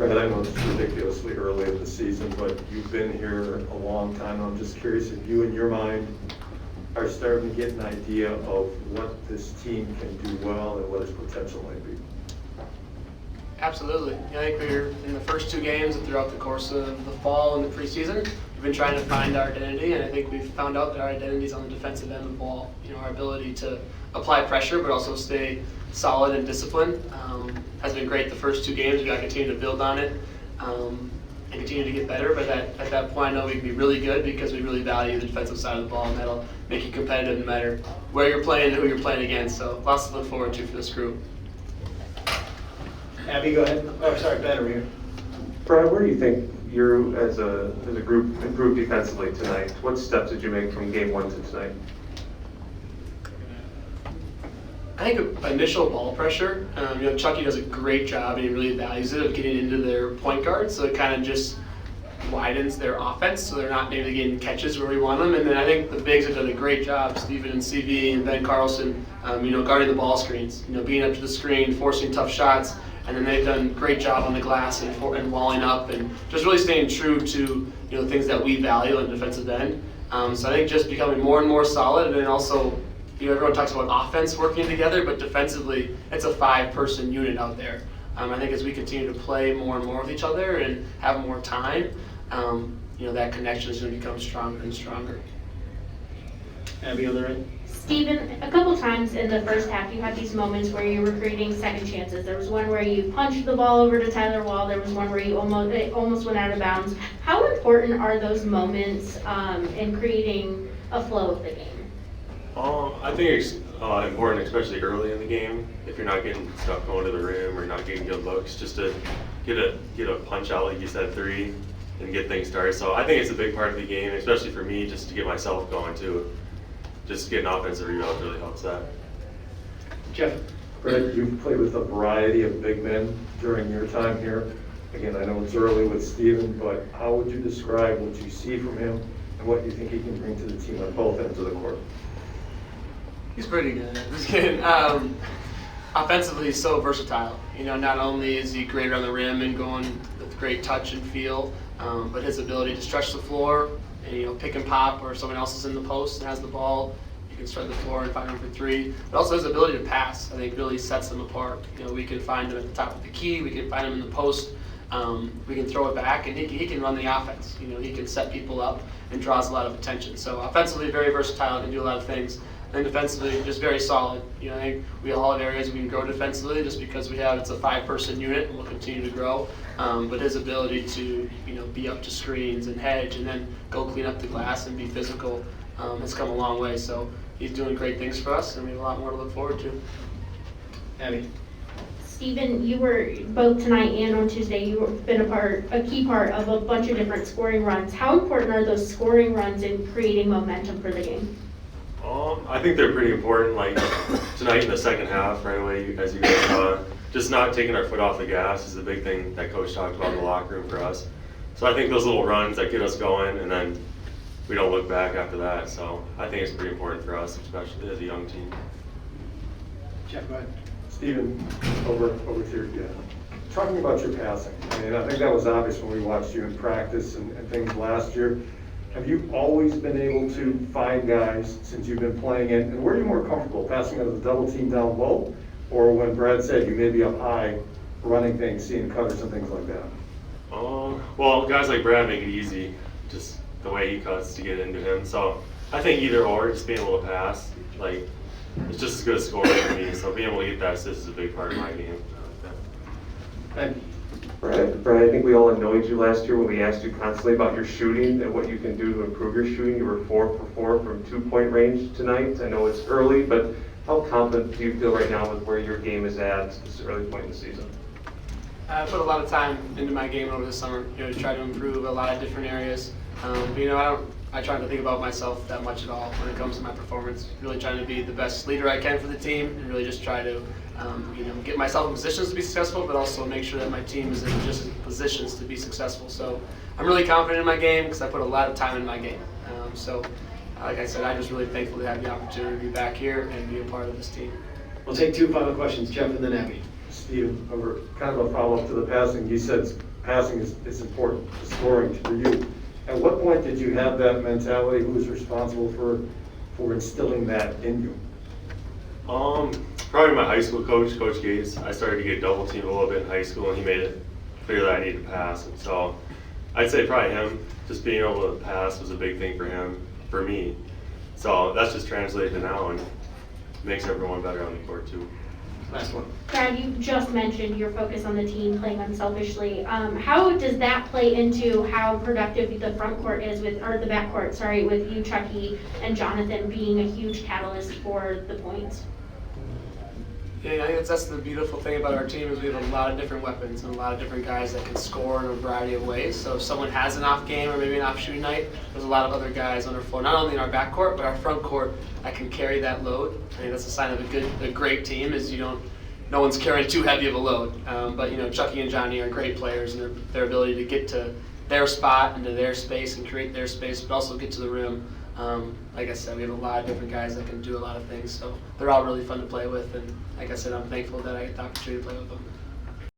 Brad, I know it's ridiculously early in the season, but you've been here a long time. I'm just curious if you, in your mind, are starting to get an idea of what this team can do well and what its potential might be. Absolutely. I think we're in the first 2 games and throughout the course of the fall and the preseason, we've been trying to find our identity, and I think we've found out that our identity is on the defensive end of the ball. Our ability to apply pressure but also stay solid and disciplined has been great the first 2 games. We've got to continue to build on it and continue to get better, but at that point I know we can be really good because we really value the defensive side of the ball, and that'll make you competitive no matter where you're playing and who you're playing against. So lots to look forward to for this group. Abby, go ahead. Oh, sorry, Ben, over here. Brad, where do you think you as a group improved defensively tonight? What steps did you make from game 1 to tonight? I think initial ball pressure, Chucky does a great job and he really values it of getting into their point guard, so it kind of just widens their offense so they're not maybe getting catches where we want them. And then I think the bigs have done a great job, Steven and CV and Ben Carlson, guarding the ball screens, being up to the screen, forcing tough shots, and then they've done a great job on the glass and walling up and just really staying true to things that we value on the defensive end. So I think just becoming more and more solid, and then also everyone talks about offense working together, but defensively it's a 5-person unit out there. I think as we continue to play more and more with each other and have more time, that connection is going to become stronger and stronger. Abby, on the right. Steven, a couple times in the first half you had these moments where you were creating second chances. There was one where you punched the ball over to Tyler Wall. There was one where you almost went out of bounds. How important are those moments in creating a flow of the game? I think it's important, especially early in the game, if you're not getting stuff going to the rim or not getting good looks, just to get a punch out, like you said, 3, and get things started. So I think it's a big part of the game, especially for me, just to get myself going too. Just getting offensive rebounds really helps that. Jeff. Brad, you've played with a variety of big men during your time here. Again, I know it's early with Steven, but how would you describe what you see from him and what you think he can bring to the team on both ends of the court? He's pretty good. Just kidding. Offensively, he's so versatile. Not only is he great around the rim and going with great touch and feel, but his ability to stretch the floor and pick and pop, or someone else is in the post and has the ball, you can stretch the floor and find him for 3. But also his ability to pass, I think, really sets him apart. We can find him at the top of the key, we can find him in the post, we can throw it back, and he can run the offense. He can set people up and draws a lot of attention. So offensively, very versatile and can do a lot of things. And defensively, just very solid. I think we all have areas we can grow defensively just because it's a 5-person unit and we'll continue to grow. But his ability to, be up to screens and hedge and then go clean up the glass and be physical has come a long way. So he's doing great things for us, and we have a lot more to look forward to. Abby. Steven, you were both tonight and on Tuesday, you've been a key part of a bunch of different scoring runs. How important are those scoring runs in creating momentum for the game? I think they're pretty important. Like tonight in the second half, right away, as you guys saw, just not taking our foot off the gas is a big thing that Coach talked about in the locker room for us. So I think those little runs that get us going, and then we don't look back after that. So I think it's pretty important for us, especially as a young team. Jeff, go ahead. Steven, over to you again. Talking about your passing, I think that was obvious when we watched you in practice and things last year. Have you always been able to find guys since you've been playing in? And were you more comfortable passing out of the double team down low, or when Brad said you may be up high, running things, seeing cutters and things like that? Well, guys like Brad make it easy, just the way he cuts to get into him. So I think either or, just being able to pass, it's just as good as scoring for me. So being able to get that assist is a big part of my game. Brad, I think we all annoyed you last year when we asked you constantly about your shooting and what you can do to improve your shooting. You were 4 for 4 from 2-point range tonight. I know it's early, but how confident do you feel right now with where your game is at this early point in the season? I put a lot of time into my game over the summer, to try to improve a lot of different areas. I try not to think about myself that much at all when it comes to my performance. Really trying to be the best leader I can for the team, and really just try to, get myself in positions to be successful, but also make sure that my team is in just positions to be successful. So I'm really confident in my game because I put a lot of time in my game. Like I said, I'm just really thankful to have the opportunity to be back here and be a part of this team. We'll take 2 final questions, Jeff and then Abby. Steve, over kind of a follow-up to the passing. You said passing is important, the scoring for you. At what point did you have that mentality? Who was responsible for instilling that in you? Probably my high school coach, Coach Gates. I started to get double teamed a little bit in high school, and he made it clear that I needed to pass. And so I'd say probably him. Just being able to pass was a big thing for me. So that's just translated to now and makes everyone better on the court too. Last one. Brad, you just mentioned your focus on the team playing unselfishly. How does that play into how productive the front court is or the back court, sorry, with you, Chucky, and Jonathan being a huge catalyst for the points? Yeah, I think that's the beautiful thing about our team is we have a lot of different weapons and a lot of different guys that can score in a variety of ways. So if someone has an off game or maybe an off shooting night, there's a lot of other guys on our floor, not only in our back court, but our front court that can carry that load. I think that's a sign of a great team is no one's carrying too heavy of a load. But Chucky and Johnny are great players, and their ability to get to their spot and to their space and create their space, but also get to the rim. Like I said, we have a lot of different guys that can do a lot of things, so they're all really fun to play with, and like I said, I'm thankful that I get the opportunity to play with them.